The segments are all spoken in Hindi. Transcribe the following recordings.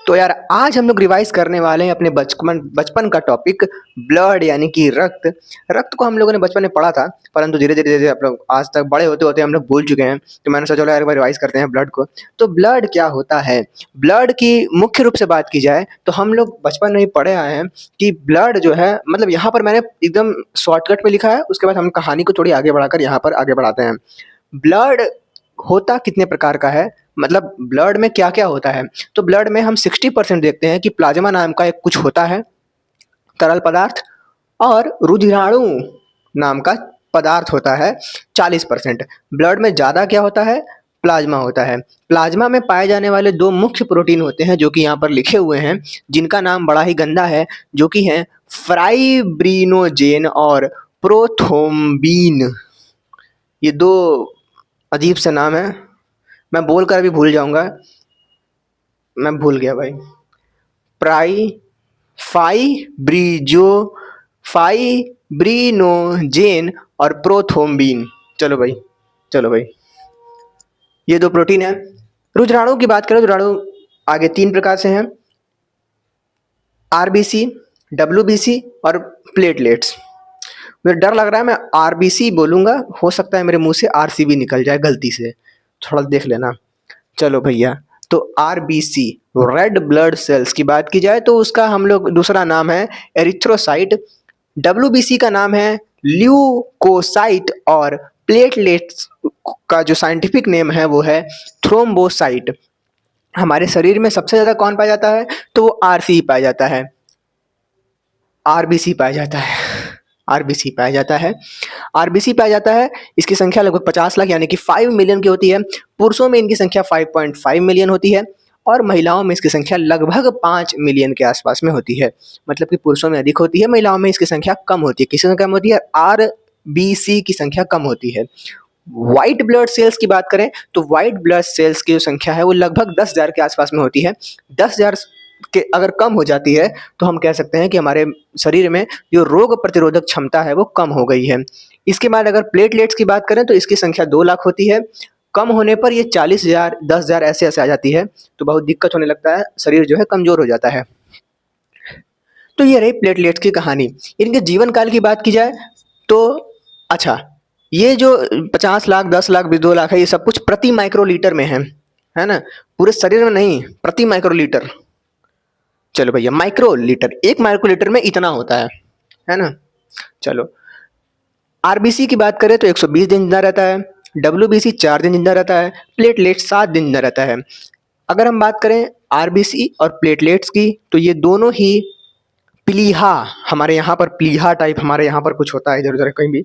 तो यार आज हम लोग रिवाइज करने वाले हैं अपने बचपन बचपन का टॉपिक ब्लड यानी कि रक्त। रक्त को हम लोगों ने बचपन में पढ़ा था, परंतु धीरे धीरे धीरे हम लोग आज तक बड़े होते होते हम लोग भूल चुके हैं। तो मैंने सोचा चलो यार एक बार रिवाइज करते हैं ब्लड को। तो ब्लड क्या होता है? ब्लड की मुख्य रूप से बात की जाए तो हम लोग बचपन में ही पढ़े आए हैं कि ब्लड जो है, मतलब यहाँ पर मैंने एकदम शॉर्टकट में लिखा है, उसके बाद हम कहानी को थोड़ी आगे बढ़ाकर यहाँ पर आगे बढ़ाते हैं। ब्लड होता कितने प्रकार का है, मतलब ब्लड में क्या क्या होता है? तो ब्लड में हम 60% देखते हैं कि प्लाज्मा नाम का एक कुछ होता है तरल पदार्थ, और रुधिराणु नाम का पदार्थ होता है 40%। ब्लड में ज़्यादा क्या होता है? प्लाज्मा होता है। प्लाज्मा में पाए जाने वाले दो मुख्य प्रोटीन होते हैं जो कि यहाँ पर लिखे हुए हैं, जिनका नाम बड़ा ही गंदा है, जो कि हैं फाइब्रिनोजेन और प्रोथ्रोम्बिन। ये दो अजीब से नाम है, मैं बोलकर अभी भूल जाऊंगा। मैं भूल गया भाई। प्राई फाइब्रिजो फाइब्रिनोजेन और प्रोथ्रोम्बिन। चलो भाई, चलो भाई, ये दो प्रोटीन है। रुधिराणु की बात करें, रुधिराणु आगे 3 प्रकार से हैं: आरबीसी, डब्ल्यूबीसी और प्लेटलेट्स। मुझे डर लग रहा है मैं आरबीसी बोलूंगा, हो सकता है मेरे मुंह से आरसीबी निकल जाए गलती से, थोड़ा देख लेना। चलो भैया, तो आरबीसी रेड ब्लड सेल्स की बात की जाए तो उसका हम लोग दूसरा नाम है एरिथ्रोसाइट। डब्ल्यूबीसी का नाम है ल्यूकोसाइट, और प्लेटलेट्स का जो साइंटिफिक नेम है वो है थ्रोम्बोसाइट। हमारे शरीर में सबसे ज्यादा कौन पाया जाता है? तो वो आरसी पाया जाता है, आरबीसी पाया जाता है, आरबीसी पाया जाता है, आरबीसी पाया जाता है। इसकी संख्या लगभग 50 लाख यानी कि 5 मिलियन की होती है। पुरुषों में इनकी संख्या 5.5 मिलियन होती है, और महिलाओं में इसकी संख्या लगभग 5 मिलियन के आसपास में होती है। मतलब कि पुरुषों में अधिक होती है, महिलाओं में इसकी संख्या कम होती है। किसी में कम होती है? आरबीसी की संख्या कम होती है। व्हाइट ब्लड सेल्स की बात करें तो व्हाइट ब्लड सेल्स की जो संख्या है वो लगभग 10,000 के आसपास में होती है। 10,000 के अगर कम हो जाती है तो हम कह सकते हैं कि हमारे शरीर में जो रोग प्रतिरोधक क्षमता है वो कम हो गई है। इसके बाद अगर प्लेटलेट्स की बात करें तो इसकी संख्या 2 लाख होती है। कम होने पर ये 40,000 10,000 ऐसे ऐसे आ जाती है, तो बहुत दिक्कत होने लगता है, शरीर जो है कमजोर हो जाता है। तो ये रही प्लेटलेट्स की कहानी। इनके जीवन काल की बात की जाए तो अच्छा, ये जो 50 लाख 10 लाख 2 लाख है, ये सब कुछ प्रति माइक्रोलीटर में है ना, पूरे शरीर में नहीं, प्रति माइक्रोलीटर। चलो भैया, माइक्रोलीटर, 1 माइक्रोलीटर में इतना होता है ना। चलो, आरबीसी की बात करें तो 120 दिन जिंदा रहता है, डब्ल्यूबीसी 4 दिन जिंदा रहता है, प्लेटलेट 7 दिन जिंदा रहता है। अगर हम बात करें आरबीसी और प्लेटलेट्स की तो ये दोनों ही प्लीहा, हमारे यहाँ पर प्लीहा टाइप, हमारे यहाँ पर कुछ होता है इधर उधर कहीं भी,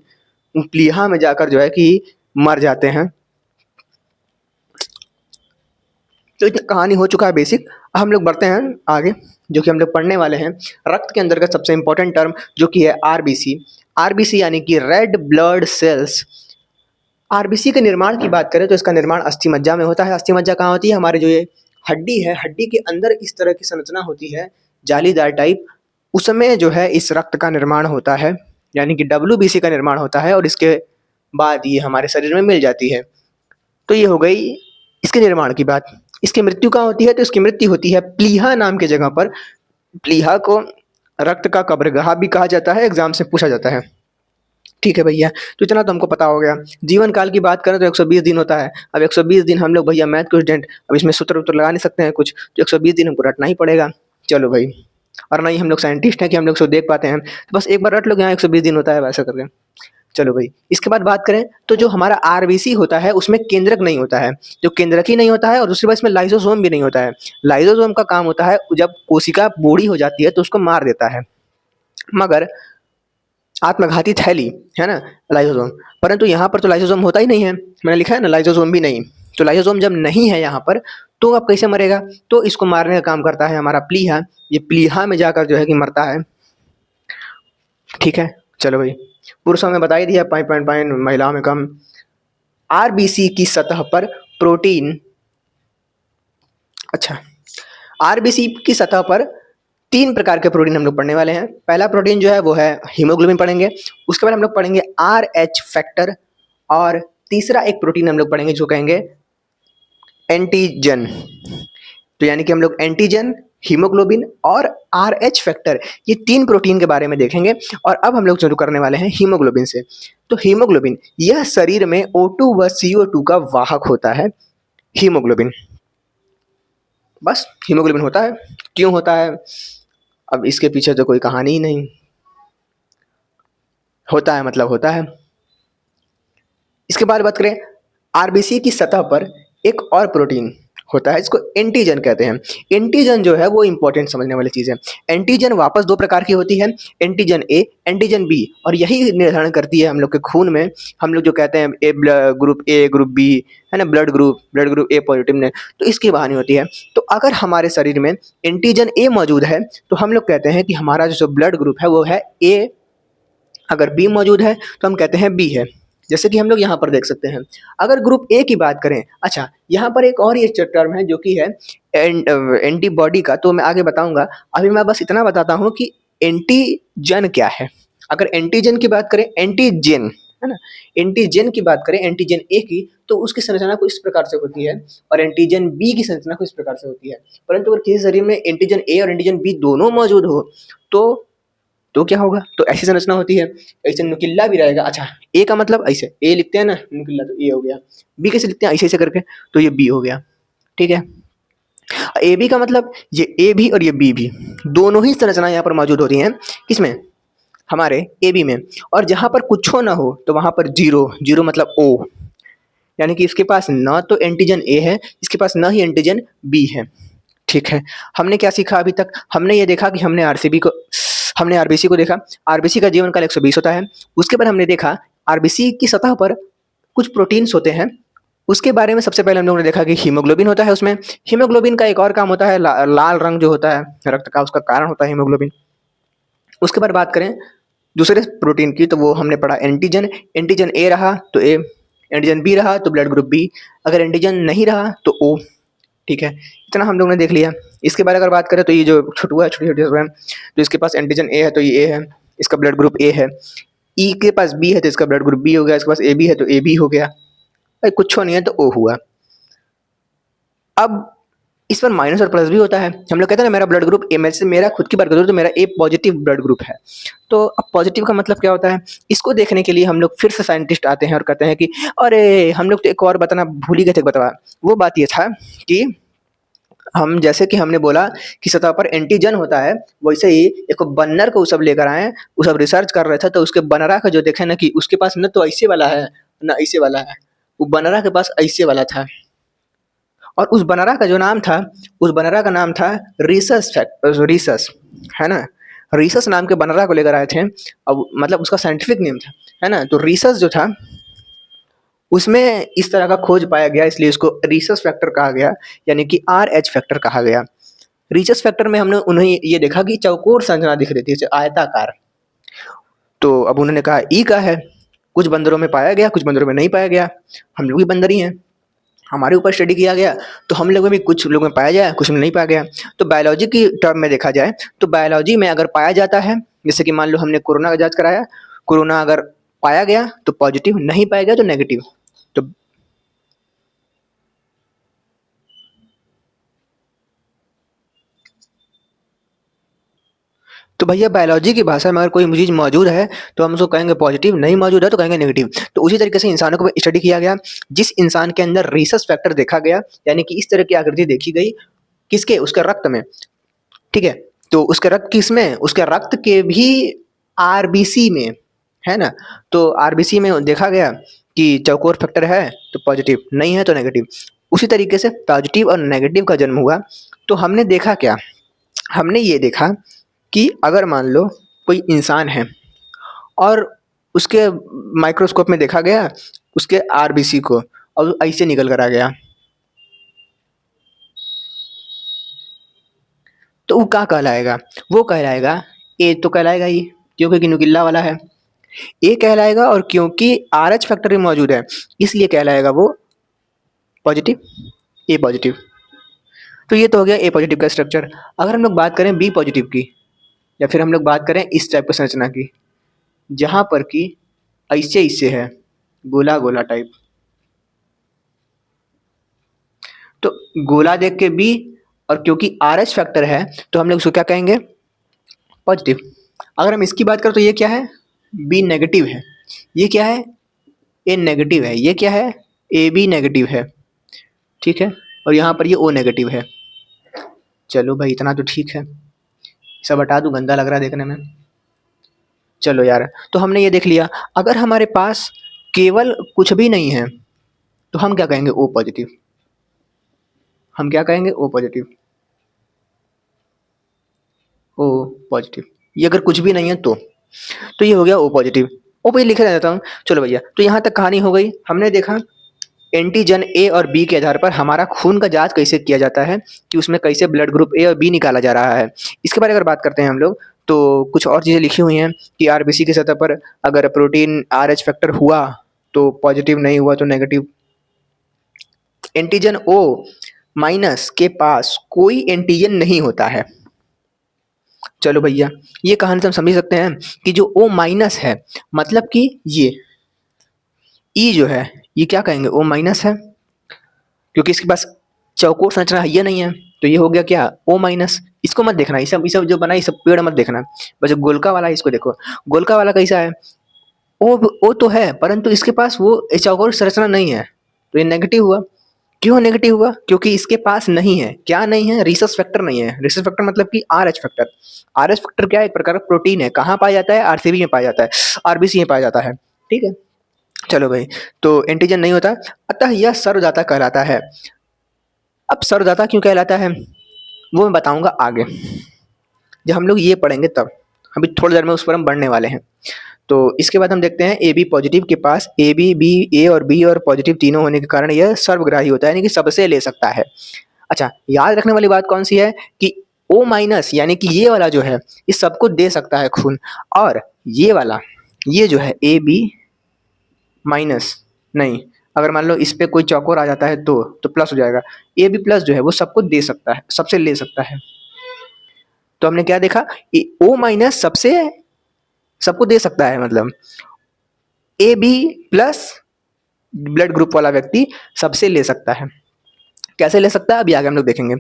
प्लीहा में जाकर जो है कि मर जाते हैं। तो इतना कहानी हो चुका है बेसिक। हम लोग बढ़ते हैं आगे, जो कि हम लोग पढ़ने वाले हैं रक्त के अंतर्गत सबसे इंपॉर्टेंट टर्म जो कि है आरबीसी। आरबीसी यानी कि रेड ब्लड सेल्स। आरबीसी के निर्माण की बात करें तो इसका निर्माण अस्थि मज्जा में होता है। अस्थि मज्जा कहाँ होती है? हमारे जो ये हड्डी है, हड्डी के अंदर इस तरह की संरचना होती है, जालीदार टाइप, उसमें जो है इस रक्त का निर्माण होता है, यानी कि डब्ल्यूबीसी का निर्माण होता है, और इसके बाद ये हमारे शरीर में मिल जाती है। तो ये हो गई इसके निर्माण की बात। इसकी मृत्यु कहाँ होती है? तो इसकी मृत्यु होती है प्लीहा नाम की जगह पर। प्लीहा को रक्त का कब्रगाह भी कहा जाता है, एग्जाम से पूछा जाता है। ठीक है भैया, तो इतना तो हमको पता हो गया। जीवन काल की बात करें तो 120 दिन होता है। अब 120 दिन हम लोग भैया मैथ के स्टूडेंट, अब इसमें सूत्र उत्तर लगा नहीं सकते हैं कुछ, तो 120 दिन हमको रटना ही पड़ेगा। चलो भाई, और नहीं हम लोग साइंटिस्ट हैं कि हम लोग उसको देख पाते हैं, तो बस एक बार रट लो यहाँ 120 दिन होता है वैसा करके। चलो भाई, इसके बाद बात करें तो जो हमारा आरबीसी होता है उसमें केंद्रक नहीं होता है, जो केंद्रक ही नहीं होता है, और दूसरी बात इसमें लाइसोसोम भी नहीं होता है। लाइसोसोम का काम होता है जब कोशिका बूढ़ी हो जाती है तो उसको मार देता है, मगर आत्मघाती थैली है ना लाइसोसोम, परंतु यहाँ पर तो लाइसोसोम होता ही नहीं है, मैंने लिखा है ना लाइसोसोम भी नहीं। तो लाइसोसोम जब नहीं है यहाँ पर तो अब कैसे मरेगा? तो इसको मारने का काम करता है हमारा प्लीहा। ये प्लीहा में जाकर जो है कि मरता है। ठीक है, चलो भाई, पुरुषों में बता ही दिया 5.5, महिलाओं में कम। आरबीसी की सतह पर प्रोटीन, अच्छा, आरबीसी की सतह पर 3 प्रकार के प्रोटीन हम लोग पढ़ने वाले हैं। पहला प्रोटीन जो है वो है हीमोग्लोबिन पढ़ेंगे, उसके बाद हम लोग पढ़ेंगे आरएच फैक्टर, और तीसरा एक प्रोटीन हम लोग पढ़ेंगे जो कहेंगे एंटीजन। तो यानी कि हम लोग एंटीजन, हीमोग्लोबिन और RH फैक्टर, ये 3 प्रोटीन के बारे में देखेंगे। और अब हम लोग शुरू करने वाले हैं हीमोग्लोबिन से। तो हीमोग्लोबिन यह शरीर में O2 व CO2 का वाहक होता है। हीमोग्लोबिन, बस हीमोग्लोबिन होता है। क्यों होता है? अब इसके पीछे तो कोई कहानी ही नहीं, होता है मतलब होता है। इसके बाद बात करें, आरबीसी की सतह पर एक और प्रोटीन होता है, इसको एंटीजन कहते हैं। एंटीजन जो है वो इंपॉर्टेंट समझने वाली चीज़ है। एंटीजन वापस 2 प्रकार की होती है, एंटीजन ए, एंटीजन बी, और यही निर्धारण करती है हम लोग के खून में, हम लोग जो कहते हैं ग्रुप ए, ग्रुप बी, है ना, ब्लड ग्रुप ए पॉजिटिव ने, तो इसकी कहानी होती है। तो अगर हमारे शरीर में एंटीजन ए मौजूद है तो हम लोग कहते हैं कि हमारा जो ब्लड ग्रुप है वो है ए। अगर बी मौजूद है तो हम कहते हैं बी है। जैसे कि हम लोग यहाँ पर देख सकते हैं, अगर ग्रुप ए की बात करें, अच्छा यहाँ पर एक और ये टर्म है जो कि है एंटीबॉडी का, तो मैं आगे बताऊंगा। अभी मैं बस इतना बताता हूँ कि एंटीजन क्या है। अगर एंटीजन की बात करें, एंटीजन, है ना, एंटीजन की बात करें एंटीजन ए की, तो उसकी संरचना कुछ इस प्रकार से होती है और एंटीजन बी की संरचना कुछ इस प्रकार से होती है। परंतु अगर किसी शरीर में एंटीजन ए और एंटीजन बी दोनों मौजूद हो तो क्या होगा? तो ऐसी संरचना होती है, ऐसे नुकीला भी रहेगा। अच्छा, ए का मतलब ऐसे ए लिखते हैं ना नुकीला, तो ए हो गया। बी कैसे लिखते हैं? ऐसे ऐसे करके, तो ये बी हो गया। ठीक है। ए बी का मतलब ये ए भी और ये बी भी, दोनों ही संरचना यहाँ पर मौजूद होती हैं। किसमें? हमारे ए बी में। और जहाँ पर कुछ ना हो तो वहाँ पर जीरो, जीरो मतलब ओ, यानी कि इसके पास ना तो एंटीजन ए है, इसके पास ना ही एंटीजन बी है। ठीक है। हमने क्या सीखा अभी तक? हमने ये देखा कि हमने आरबीसी को देखा। आरबीसी का जीवनकाल 120 होता है। उसके बाद हमने देखा आरबीसी की सतह पर कुछ प्रोटीन्स होते हैं। उसके बारे में सबसे पहले हम लोगों ने देखा कि हीमोग्लोबिन होता है उसमें। हीमोग्लोबिन का एक और काम होता है, लाल रंग जो होता है रक्त का, उसका कारण होता है हीमोग्लोबिन। उसके बाद बात करें दूसरे प्रोटीन की, तो वो हमने पढ़ा एंटीजन। एंटीजन ए रहा तो ए, एंटीजन बी रहा तो ब्लड ग्रुप बी, अगर एंटीजन नहीं रहा तो ओ। ठीक है, इतना हम लोग ने देख लिया। इसके बारे में अगर बात करें तो ये जो छुटुआ है, छोटी छोटी है, तो इसके पास एंटीजन ए है तो ये ए है, इसका ब्लड ग्रुप ए है। ई के पास बी है तो इसका ब्लड ग्रुप बी हो गया, इसके पास ए बी है तो ए बी हो गया। भाई कुछ नहीं है तो ओ हुआ। अब इस पर माइनस और प्लस भी होता है। हम लोग कहते हैं ना मेरा ब्लड ग्रुप ए, मेरा खुद की बात करूँ तो मेरा ए पॉजिटिव ब्लड ग्रुप है। तो अब पॉजिटिव का मतलब क्या होता है? इसको देखने के लिए हम लोग फिर से साइंटिस्ट आते हैं और कहते हैं कि अरे हम लोग तो एक और बताना भूल ही गए थे बता। वो बात ये था कि हम जैसे कि हमने बोला कि सतह पर एंटीजन होता है, वैसे ही एक बन्नर को सब लेकर आए, वो सब रिसर्च कर रहे थे, तो उसके बनरा का जो देखे ना कि उसके पास न तो ऐसे वाला है ना ऐसे वाला है, वो बनरा के पास ऐसे वाला था। और उस बनरा का जो नाम था, उस बनरा का नाम था रीसस, है ना। रीसस नाम के बनरा को लेकर आए थे। अब मतलब उसका साइंटिफिक नेम था, है ना। तो रीसस जो था उसमें इस तरह का खोज पाया गया, इसलिए इसको रीसस फैक्टर कहा गया, यानी कि RH फैक्टर कहा गया। रीसस फैक्टर में हमने उन्हें ये देखा कि चौकोर संरचना दिख रही थी, जैसे आयताकार। तो अब उन्होंने कहा ई का है। कुछ बंदरों में पाया गया, कुछ बंदरों में नहीं पाया गया। हम लोग भी बंदर ही हैं, हमारे ऊपर स्टडी किया गया, तो हम लोगों में कुछ लोगों में पाया जाए, कुछ में नहीं पाया गया। तो बायोलॉजी की टर्म में देखा जाए तो बायोलॉजी में अगर पाया जाता है, जैसे कि मान लो हमने कोरोना का जांच कराया, कोरोना अगर पाया गया तो पॉजिटिव, नहीं पाया गया तो नेगेटिव। तो तो भैया बायोलॉजी की भाषा में अगर कोई चीज़ मौजूद है तो हम उसको कहेंगे पॉजिटिव, नहीं मौजूद है तो कहेंगे नेगेटिव। तो उसी तरीके से इंसानों को स्टडी किया गया, जिस इंसान के अंदर रीसस फैक्टर देखा गया, यानी कि इस तरह की आकृति देखी गई, किसके? उसके रक्त में। ठीक है। तो उसके रक्त किसमें? उसके रक्त के भी आरबीसी में, है ना। तो आरबीसी में देखा गया कि चौकोर फैक्टर है तो पॉजिटिव, नहीं है तो नेगेटिव। उसी तरीके से पॉजिटिव और नेगेटिव का जन्म हुआ। तो हमने देखा क्या? हमने ये देखा कि अगर मान लो कोई इंसान है और उसके माइक्रोस्कोप में देखा गया उसके आरबीसी को, और ऐसे निकल कर आ गया, तो वो क्या कहलाएगा? वो कहलाएगा ए, तो कहलाएगा ही क्योंकि कि नुकीला वाला है। ए कहलाएगा, और क्योंकि RH फैक्टर भी मौजूद है इसलिए कहलाएगा वो पॉजिटिव, ए पॉजिटिव। तो ये तो हो गया ए पॉजिटिव का स्ट्रक्चर। अगर हम लोग बात करें बी पॉजिटिव की, या फिर हम लोग बात करें इस टाइप की संरचना की, जहाँ पर कि ऐसे ऐसे है, गोला गोला टाइप, तो गोला देख के बी और क्योंकि RH फैक्टर है तो हम लोग उसको क्या कहेंगे, पॉजिटिव। अगर हम इसकी बात करें तो ये क्या है, B नेगेटिव है, ये क्या है, A नेगेटिव है, ये क्या है, AB नेगेटिव है, ठीक है, और यहाँ पर ये O नेगेटिव है। चलो भाई इतना तो ठीक है, सब हटा दूँ, गंदा लग रहा है देखने में। चलो यार, तो हमने ये देख लिया। अगर हमारे पास केवल कुछ भी नहीं है तो हम क्या कहेंगे, O पॉजिटिव। हम क्या कहेंगे, O पॉजिटिव, O पॉजिटिव। ये अगर कुछ भी नहीं है तो ये हो गया O पॉजिटिव। O पॉजिटिव लिखे रहता हूँ। चलो भैया, तो यहाँ तक कहानी हो गई। हमने देखा एंटीजन ए और बी के आधार पर हमारा खून का जांच कैसे किया जाता है, कि उसमें कैसे ब्लड ग्रुप ए और बी निकाला जा रहा है। इसके बारे में अगर बात करते हैं हम लोग, तो कुछ और चीज़ें लिखी हुई हैं कि आरबीसी की सतह पर अगर प्रोटीन RH फैक्टर हुआ तो पॉजिटिव, नहीं हुआ तो नेगेटिव। एंटीजन O माइनस के पास कोई एंटीजन नहीं होता है। चलो भैया, ये कहानी तो हम समझ सकते हैं कि जो O माइनस है, मतलब कि ये E जो है, ये क्या कहेंगे, O माइनस है, क्योंकि इसके पास चौकोर संरचना है, ये नहीं है, तो ये हो गया क्या, O माइनस। इसको मत देखना, ये सब जो बना, ये सब पेड़ मत देखना, बस गोलका वाला है इसको देखो। गोलका वाला कैसा है, O तो है परंतु इसके पास वो चौकोर संरचना नहीं है, तो ये नेगेटिव हुआ। क्यों नेगेटिव हुआ, क्योंकि इसके पास नहीं है, क्या नहीं है, रिसस फैक्टर नहीं है। रिसस फैक्टर मतलब कि RH फैक्टर। RH फैक्टर क्या है, एक प्रकार का प्रोटीन है, कहाँ पाया जाता है, RCB में पाया जाता है, RBC में पाया जाता है, ठीक है। चलो भाई, तो एंटीजन नहीं होता, अतः यह सर्वदाता कहलाता है। अब सर्वदाता क्यों कहलाता है वो मैं बताऊंगा आगे, जब हम लोग ये पढ़ेंगे तब। अभी थोड़ी देर में उस पर हम बढ़ने वाले हैं। तो इसके बाद हम देखते हैं AB पॉजिटिव के पास A और B और पॉजिटिव तीनों होने के कारण यह सर्वग्राही होता है, यानी कि सबसे ले सकता है। अच्छा, याद रखने वाली बात कौन सी है कि O माइनस यानी कि ये वाला जो है, ये सबको दे सकता है खून, और ये वाला, ये जो है AB माइनस नहीं, अगर मान लो इस पे कोई चौकोर आ जाता है तो प्लस हो जाएगा। AB प्लस जो है वो सबको दे सकता है, सबसे ले सकता है। तो हमने क्या देखा, O माइनस सबसे सबको दे सकता है, मतलब AB प्लस ब्लड ग्रुप वाला व्यक्ति सबसे ले सकता है। कैसे ले सकता है अभी आगे हम लोग देखेंगे।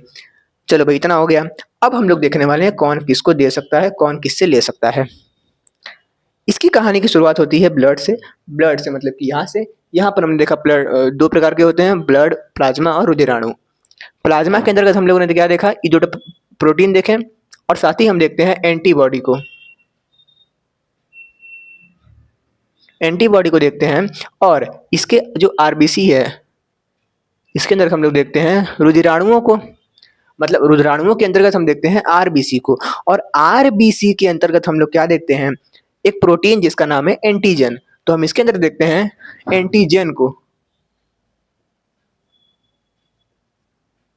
चलो भाई, इतना हो गया। अब हम लोग देखने वाले हैं कौन किसको दे सकता है, कौन किससे ले सकता है। इसकी कहानी की शुरुआत होती है ब्लड से। ब्लड से मतलब कि यहाँ से, यहाँ पर हमने देखा ब्लड दो प्रकार के होते हैं, ब्लड प्लाज्मा और रुधिराणु। प्लाज्मा के अंतर्गत हम लोगों ने क्या देखा, ये जो प्रोटीन देखे, और साथ ही हम देखते हैं एंटीबॉडी को। एंटीबॉडी को देखते हैं, और इसके जो आरबीसी है, इसके अंदर हम लोग देखते हैं रुधिराणुओं को। मतलब रुधिराणुओं के अंतर्गत हम देखते हैं आरबीसी को, और आरबीसी के अंतर्गत हम लोग क्या देखते हैं, एक प्रोटीन जिसका नाम है एंटीजन। तो हम इसके अंदर देखते हैं एंटीजन को,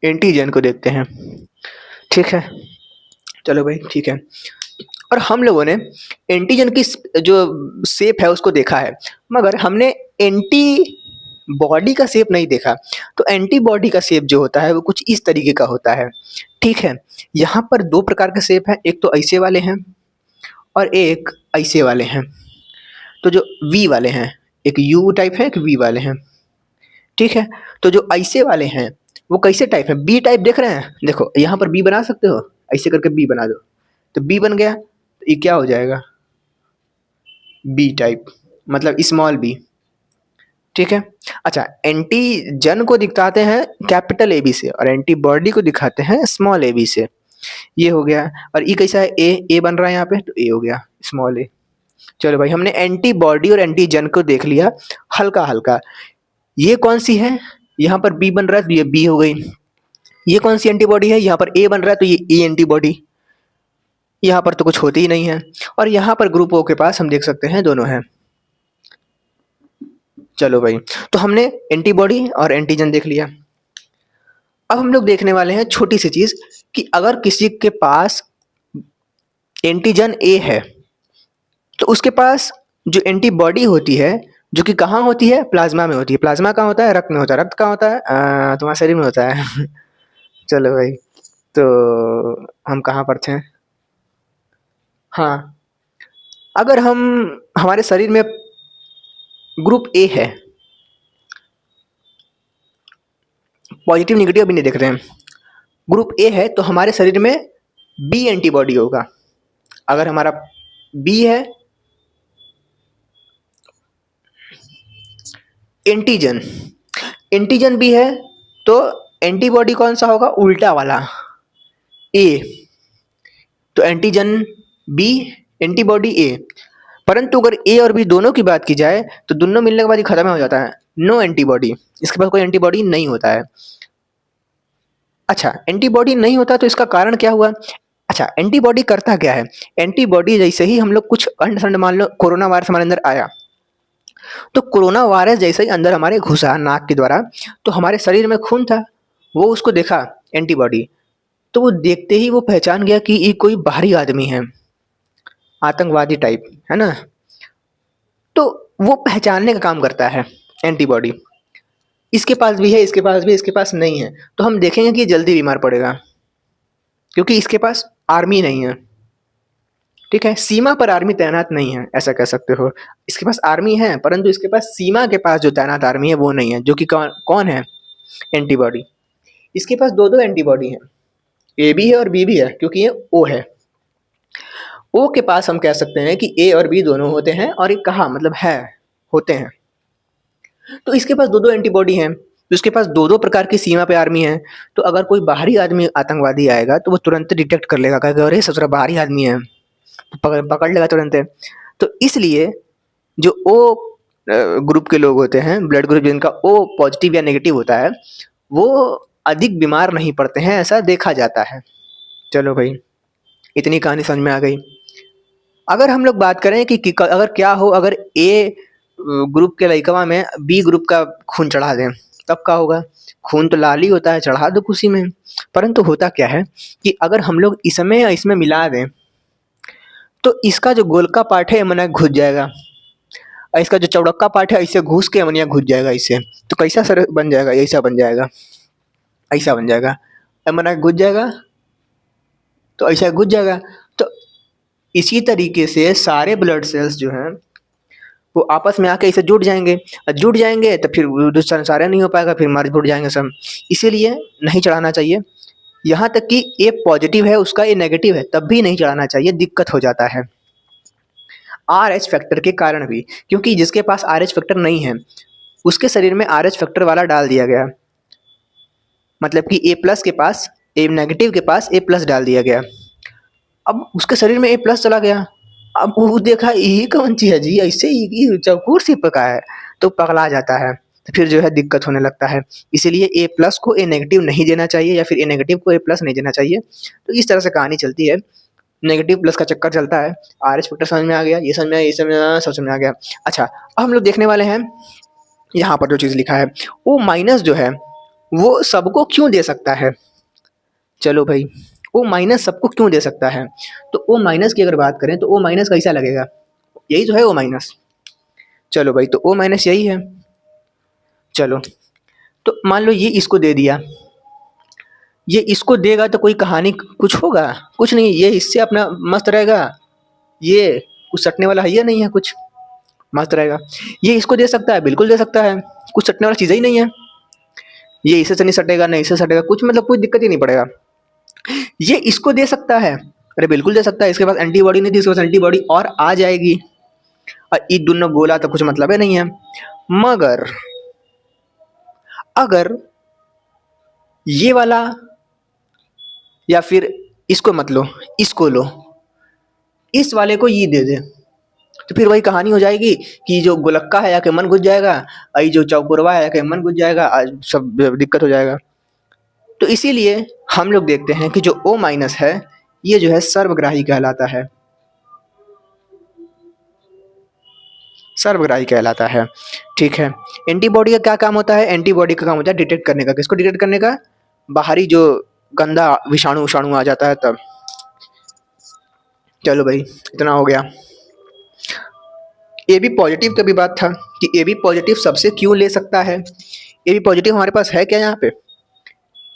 एंटीजन को देखते हैं, ठीक है। चलो भाई ठीक है। और हम लोगों ने एंटीजन की जो शेप है उसको देखा है, मगर हमने एंटी बॉडी का शेप नहीं देखा। तो एंटीबॉडी का शेप जो होता है वो कुछ इस तरीके का होता है, ठीक है। यहाँ पर दो प्रकार के शेप हैं, एक तो ऐसे वाले हैं और एक ऐसे वाले हैं। तो जो वी वाले हैं, एक यू टाइप है, एक वी वाले हैं, ठीक है। तो जो ऐसे वाले हैं वो कैसे टाइप है, बी टाइप देख रहे हैं, देखो यहाँ पर बी बना सकते हो, ऐसे करके बी बना दो, तो बी बन गया। तो ये क्या हो जाएगा, बी टाइप, मतलब स्मॉल बी, ठीक है। अच्छा, एंटीजन को दिखाते हैं कैपिटल ए बी से, और एंटीबॉडी को दिखाते हैं स्मॉल ए बी से। ये हो गया। और ये कैसा है, ए बन रहा है यहाँ पे, तो ए हो गया स्मॉल ए। चलो भाई, हमने एंटीबॉडी और एंटीजन को देख लिया हल्का हल्का। ये कौन सी है, यहाँ पर बी बन रहा है तो ये बी हो गई। ये कौन सी एंटीबॉडी है, यहाँ पर ए बन रहा है तो ये ए एंटीबॉडी। यहाँ पर तो कुछ होती ही नहीं है। और यहाँ पर ग्रुप ओ के पास हम देख सकते हैं दोनों हैं। चलो भाई, तो हमने एंटीबॉडी और एंटीजन देख लिया। अब हम लोग देखने वाले हैं छोटी सी चीज, कि अगर किसी के पास एंटीजन ए है तो उसके पास जो एंटीबॉडी होती है, जो कि कहाँ होती है, प्लाज्मा में होती है। प्लाज्मा कहाँ होता है, रक्त में होता है। रक्त कहाँ होता है, तुम्हारे शरीर में होता है। चलो भाई, तो हम कहाँ पर थे, हाँ, अगर हम हमारे शरीर में ग्रुप ए है, पॉजिटिव निगेटिव अभी नहीं देख रहे हैं, ग्रुप ए है तो हमारे शरीर में बी एंटीबॉडी होगा। अगर हमारा बी है एंटीजन, एंटीजन बी है तो एंटीबॉडी कौन सा होगा? उल्टा वाला ए। तो एंटीजन बी, एंटीबॉडी ए। परंतु अगर ए और बी दोनों की बात की जाए तो दोनों मिलने के बाद ही खत्म हो जाता है, नो एंटीबॉडी, इसके पास कोई एंटीबॉडी नहीं होता है। अच्छा, एंटीबॉडी नहीं होता तो इसका कारण क्या हुआ? अच्छा, एंटीबॉडी करता क्या है? एंटीबॉडी जैसे ही हम लोग कुछ अंड मान लो कोरोना वायरस हमारे अंदर आया, तो कोरोना वायरस जैसे ही अंदर हमारे घुसा नाक के द्वारा, तो हमारे शरीर में खून था, वो उसको देखा एंटीबॉडी, तो वो देखते ही वो पहचान गया कि ये कोई बाहरी आदमी है, आतंकवादी टाइप है ना। तो वो पहचानने का काम करता है एंटीबॉडी, इसके पास भी है, इसके पास भी, इसके पास नहीं है, तो हम देखेंगे कि ये जल्दी बीमार पड़ेगा क्योंकि इसके पास आर्मी नहीं है। ठीक है, सीमा पर आर्मी तैनात नहीं है, ऐसा कह सकते हो। इसके पास आर्मी है परंतु इसके पास सीमा के पास जो तैनात आर्मी है वो नहीं है, जो कि कौन कौन है? एंटीबॉडी। इसके पास दो दो एंटीबॉडी है, ए भी है और बी भी है, क्योंकि ये ओ है। ओ के पास हम कह सकते हैं कि ए और बी दोनों होते हैं, और ये कहा मतलब है, होते हैं। तो इसके पास दो दो एंटीबॉडी हैं, तो इसके पास दो दो प्रकार की सीमा पे आर्मी है। तो अगर कोई बाहरी आदमी आतंकवादी आएगा तो वो तुरंत डिटेक्ट कर लेगा, कहेगा अरे ससुरा बाहरी आदमी है, तो पकड़ लेगा तुरंत। तो इसलिए जो ओ ग्रुप के लोग होते हैं, ब्लड ग्रुप जिनका ओ पॉजिटिव या नेगेटिव होता है, वो अधिक बीमार नहीं पड़ते हैं, ऐसा देखा जाता है। चलो भाई, इतनी कहानी समझ में आ गई। अगर हम लोग बात करें कि अगर क्या हो अगर ए ग्रुप के लइकवा में बी ग्रुप का खून चढ़ा दें, तब क्या होगा? खून तो लाल ही होता है, चढ़ा दो उसी में। परंतु होता क्या है कि अगर हम लोग इसमें या इसमें मिला दें तो इसका जो गोलका पार्ट है अमोनिया घुस जाएगा, और इसका जो चौड़क्का पार्ट है ऐसे घुस के अमोनिया घुस जाएगा इससे। तो कैसा सर बन जाएगा? ऐसा बन जाएगा, ऐसा बन जाएगा, अमोनिया घुस जाएगा तो ऐसा घुस जाएगा। तो इसी तरीके से सारे ब्लड सेल्स जो हैं वो आपस में आके इसे जुड़ जाएंगे, और जुड़ जाएंगे तो फिर दूसरा सारा नहीं हो पाएगा, फिर मर जुड़ जाएंगे सब। इसीलिए नहीं चढ़ाना चाहिए। यहाँ तक कि ए पॉजिटिव है उसका ए नेगेटिव है तब भी नहीं चढ़ाना चाहिए, दिक्कत हो जाता है। आर एच फैक्टर के कारण भी, क्योंकि जिसके पास आर एच फैक्टर नहीं है उसके शरीर में आर एच फैक्टर वाला डाल दिया गया, मतलब कि ए प्लस के पास, ए नेगेटिव के पास ए प्लस डाल दिया गया। अब उसके शरीर में ए प्लस चला गया, अब वो देखा ये कौन चीज है जी, ऐसे ही चौकोर से पका है, तो पगला जाता है, तो फिर जो है दिक्कत होने लगता है। इसीलिए ए प्लस को ए नेगेटिव नहीं देना चाहिए, या फिर ए नेगेटिव को ए प्लस नहीं देना चाहिए। तो इस तरह से कहानी चलती है, नेगेटिव प्लस का चक्कर चलता है। आर एच फैक्टर समझ में आ गया, ये समझ में आया, ये समझ में आया, सब समझ में आ गया। अच्छा, अब हम लोग देखने वाले हैं यहाँ पर जो चीज़ लिखा है, ओ माइनस जो है वो सबको क्यों दे सकता है? चलो भाई, ओ माइनस सबको क्यों दे सकता है? तो ओ माइनस की अगर बात करें तो ओ माइनस कैसा लगेगा? यही तो है ओ माइनस। चलो भाई, तो ओ माइनस यही है। चलो, तो मान लो ये इसको दे दिया, ये इसको देगा तो कोई कहानी कुछ होगा? कुछ नहीं, ये इससे अपना मस्त रहेगा, ये कुछ सटने वाला है या नहीं है, कुछ मस्त रहेगा। ये इसको दे सकता है, बिल्कुल दे सकता है, कुछ सटने वाला चीज़ ही नहीं है। ये इसे से नहीं सटेगा, नहीं इससे सटेगा, कुछ मतलब कोई दिक्कत ही नहीं पड़ेगा। ये इसको दे सकता है, अरे बिल्कुल दे सकता है, इसके पास एंटीबॉडी नहीं थी, इसके पास एंटीबॉडी और आ जाएगी, और ये दोनों गोला तो कुछ मतलब है नहीं है। मगर अगर ये वाला, या फिर इसको मत लो, इसको लो, इस वाले को ये दे दे, तो फिर वही कहानी हो जाएगी कि जो गोलक्का है आके मन घुस जाएगा, आई जो चौकुरवा है आके मन घुस जाएगा, आज सब दिक्कत हो जाएगा। तो इसीलिए हम लोग देखते हैं कि जो ओ माइनस है ये जो है सर्वग्राही कहलाता है, सर्वग्राही कहलाता है। ठीक है, एंटीबॉडी का क्या काम होता है? एंटीबॉडी का काम होता है डिटेक्ट करने का। किसको डिटेक्ट करने का? बाहरी जो गंदा विषाणु विषाणु आ जाता है तब। चलो भाई, इतना हो गया। ए बी पॉजिटिव का भी बात था कि ए बी पॉजिटिव सबसे क्यों ले सकता है। ए बी पॉजिटिव हमारे पास है क्या यहाँ पे?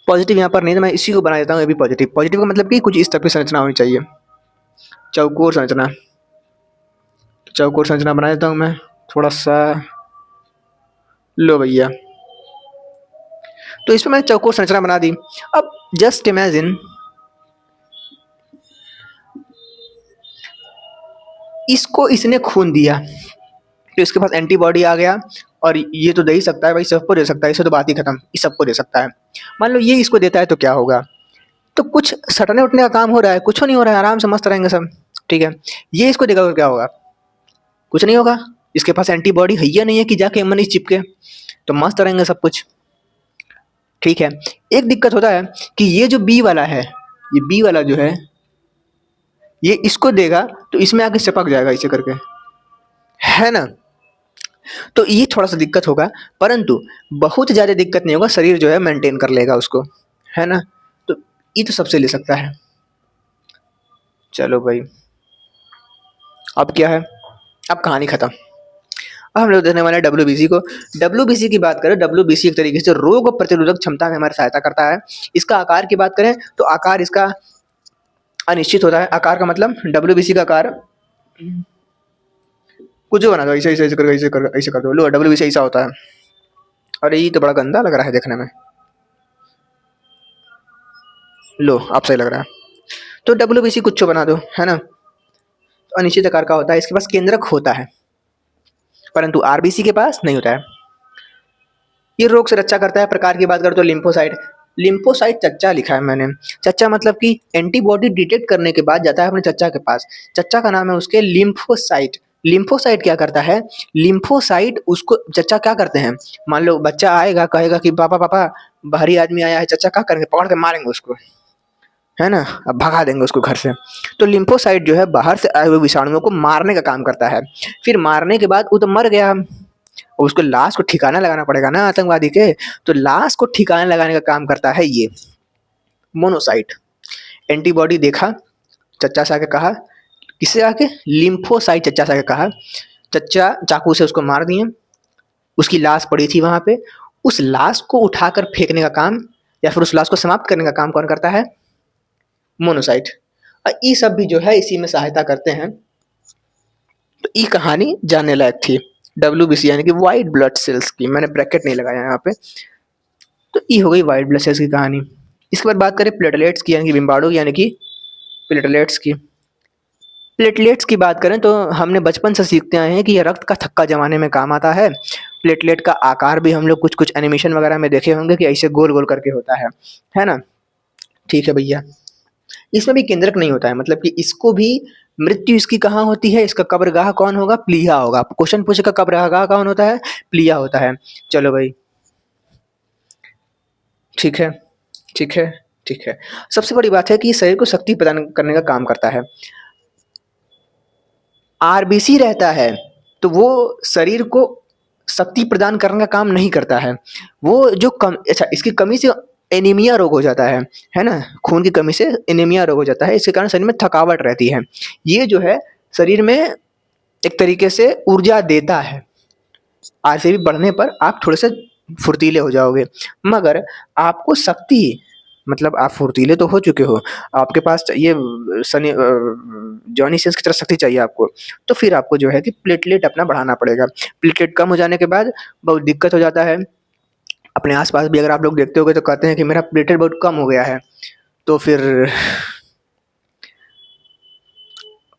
पॉजिटिव यहाँ पर नहीं, तो मैं इसी को बना देता हूँ ए बी पॉजिटिव। पॉजिटिव का मतलब कि कुछ इस तरह की संरचना होनी चाहिए, चौकोर संरचना। चौकोर संरचना बना देता हूँ मैं थोड़ा सा, लो भैया। तो इसमें मैंने चौकोर संरचना बना दी। अब जस्ट इमेजिन इसको इसने खून दिया तो इसके पास एंटीबॉडी आ गया और ये तो दे ही सकता है भाई, सबको दे सकता है, इसे तो बात ही खत्म, ये सबको दे सकता है। मान लो ये इसको देता है तो क्या होगा, तो कुछ सटने उठने का काम हो रहा है, कुछ नहीं हो रहा है, आराम से मस्त रहेंगे सब, ठीक है। ये इसको देगा तो क्या होगा, कुछ नहीं होगा, इसके पास एंटीबॉडी है या नहीं है कि जाके मनीष चिपके, तो मस्त रहेंगे सब कुछ, ठीक है। एक दिक्कत होता है कि ये जो बी वाला है, ये बी वाला जो है ये इसको देगा तो इसमें आके चिपक जाएगा ऐसे करके, है ना। तो ये थोड़ा सा दिक्कत होगा, परंतु बहुत ज़्यादा दिक्कत नहीं होगा, शरीर जो है मेंटेन कर लेगा उसको, है ना। तो ये तो सबसे ले सकता है। चलो भाई, अब क्या है, अब कहानी खत्म। अब हम लोग देखने वाले हैं डब्ल्यूबीसी को। डब्ल्यूबीसी की बात करें, डब्ल्यूबीसी एक तरीके से रोग प्रतिरोधक क्षमता में हमारी सहायता करता है। इसका आकार की बात करें तो आकार इसका अनिश्चित होता है। आकार का मतलब डब्ल्यूबीसी का आकार कुछ बना दो, ऐसे ऐसे ऐसे कर ऐसे कर दो, लो डब्ल्यूबीसी ऐसा होता है। अरे ये तो बड़ा गंदा लग रहा है देखने में, लो आप सही लग रहा है। तो डब्ल्यूबीसी कुछ बना दो, है ना। तो अनिश्चित आकार का होता है, इसके पास केंद्रक होता है, परंतु आरबीसी के पास नहीं होता है। ये रोग से रक्षा करता है। प्रकार की बात करें तो लिम्फोसाइट, लिम्फोसाइट चच्चा लिखा है मैंने। चच्चा मतलब कि एंटीबॉडी डिटेक्ट करने के बाद जाता है अपने चच्चा के पास। चच्चा का नाम है उसके लिम्फोसाइट। लिम्फोसाइट क्या करता है, लिम्फोसाइट उसको, चच्चा क्या करते हैं, मान लो बच्चा आएगा कहेगा कि पापा पापा बाहरी आदमी आया है, चच्चा क्या करेंगे, पकड़ के मारेंगे उसको, है ना, अब भगा देंगे उसको घर से। तो लिम्फोसाइट जो है बाहर से आए हुए विषाणुओं को मारने का काम करता है। फिर मारने के बाद वो तो मर गया, उसको लाश को ठिकाना लगाना पड़ेगा ना आतंकवादी के, तो लाश को ठिकाना लगाने का काम करता है ये मोनोसाइट। एंटीबॉडी देखा, चच्चा से आके कहा, किससे आके, लिम्फोसाइट चच्चा से आके कहा, चच्चा चाकू से उसको मार दिए, उसकी लाश पड़ी थी वहां पे, उस लाश को उठाकर फेंकने का काम या फिर उस लाश को समाप्त करने का काम कौन करता है, मोनोसाइट। और ये सब भी जो है इसी में सहायता करते हैं। तो ये कहानी जानने लायक थी डब्ल्यूबीसी यानी कि वाइट ब्लड सेल्स की, मैंने ब्रैकेट नहीं लगाया यहाँ पे। तो ये हो गई वाइट ब्लड सेल्स की कहानी। इसके बाद बात करें प्लेटलेट्स की यानी कि बिम्बाणु यानी कि प्लेटलेट्स की। प्लेटलेट्स की बात करें तो हमने बचपन से सीखते आए हैं कि यह रक्त का थक्का जमाने में काम आता है। प्लेटलेट का आकार भी हम लोग कुछ कुछ एनिमेशन वगैरह में देखे होंगे कि ऐसे गोल गोल करके होता है ना। ठीक है भैया, इसमें भी केंद्रक नहीं होता है, मतलब कि इसको भी मृत्यु इसकी कहाँ होती है, इसका कब्रगाह कौन होगा, प्लीहा होगा। क्वेश्चन पूछेगा कब्रगाह कौन होता है, प्लीहा होता है। चलो भाई, ठीक है ठीक है ठीक है। सबसे बड़ी बात है कि शरीर को शक्ति प्रदान करने का काम करता है। आरबीसी रहता है तो वो शरीर को शक्ति प्रदान करने का काम नहीं करता है। वो जो कम, अच्छा, इसकी कमी से एनीमिया रोग हो जाता है ना, खून की कमी से एनीमिया रोग हो जाता है, इसके कारण शरीर में थकावट रहती है। ये जो है शरीर में एक तरीके से ऊर्जा देता है। आरसीबी बढ़ने पर आप थोड़े से फुर्तीले हो जाओगे, मगर आपको शक्ति, मतलब आप फुर्तीले तो हो चुके हो, आपके पास ये सनी जॉनी सिंस की तरह शक्ति चाहिए आपको, तो फिर आपको जो है कि प्लेटलेट अपना बढ़ाना पड़ेगा। प्लेटलेट कम हो जाने के बाद बहुत दिक्कत हो जाता है। अपने आसपास भी अगर आप लोग देखते होगे तो कहते हैं कि मेरा प्लेटलेट बहुत कम हो गया है, तो फिर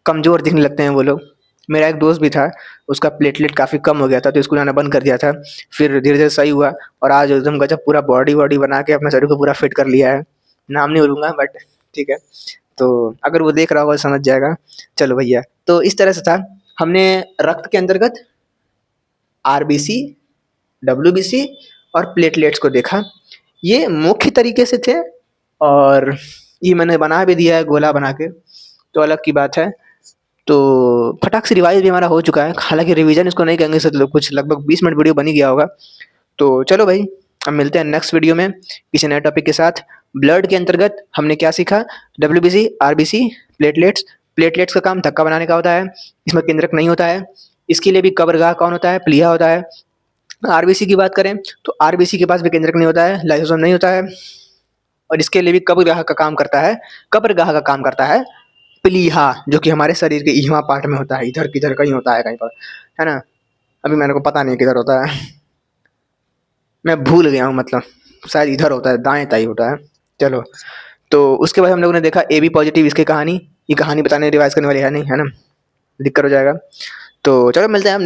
कमज़ोर दिखने लगते हैं वो लोग। मेरा एक दोस्त भी था, उसका प्लेटलेट काफ़ी कम हो गया था तो स्कूल आना बंद कर दिया था। फिर धीरे धीरे सही हुआ और आज एकदम गजब पूरा बॉडी वॉडी बना के अपने शरीर को पूरा फिट कर लिया है। नाम नहीं बोलूँगा बट ठीक है, तो अगर वो देख रहा होगा तो समझ जाएगा। चलो भैया, तो इस तरह से था, हमने रक्त के अंतर्गत आरबीसी, डब्ल्यूबीसी और प्लेटलेट्स को देखा। ये मुख्य तरीके से थे और ये मैंने बना भी दिया है गोला बना के, तो अलग की बात है। तो फटाक से रिवाइज भी हमारा हो चुका है, हालांकि रिवीजन इसको नहीं कहेंगे, सब लोग कुछ लगभग 20 मिनट वीडियो बन ही गया होगा। तो चलो भाई, अब मिलते हैं नेक्स्ट वीडियो में किसी नए टॉपिक के साथ। ब्लड के अंतर्गत हमने क्या सीखा, डब्ल्यूबीसी, आरबीसी, प्लेटलेट्स। प्लेटलेट्स का काम धक्का बनाने का होता है, इसमें केंद्रक नहीं होता है। इसके लिए भी कब्रगाह कौन होता है, प्लीहा होता है। आरबीसी की बात करें तो आरबीसी के पास भी केंद्रक नहीं होता है, लाइसोसोम नहीं होता है, और इसके लिए भी कब्रगाह का काम करता है। कब्रगाह का काम करता है प्लीहा, जो कि हमारे शरीर के इहवा पार्ट में होता है, इधर किधर कहीं होता है कहीं पर, है ना। अभी मेरे को पता नहीं किधर होता है, मैं भूल गया हूँ मतलब। शायद इधर होता है, दाएं ताई होता है। चलो, तो उसके बाद हम लोगों ने देखा ए बी पॉजिटिव, इसकी कहानी, ये कहानी बताने रिवाइज करने वाली है नहीं, है ना, दिक्कत हो जाएगा। तो चलो मिलते हैं हम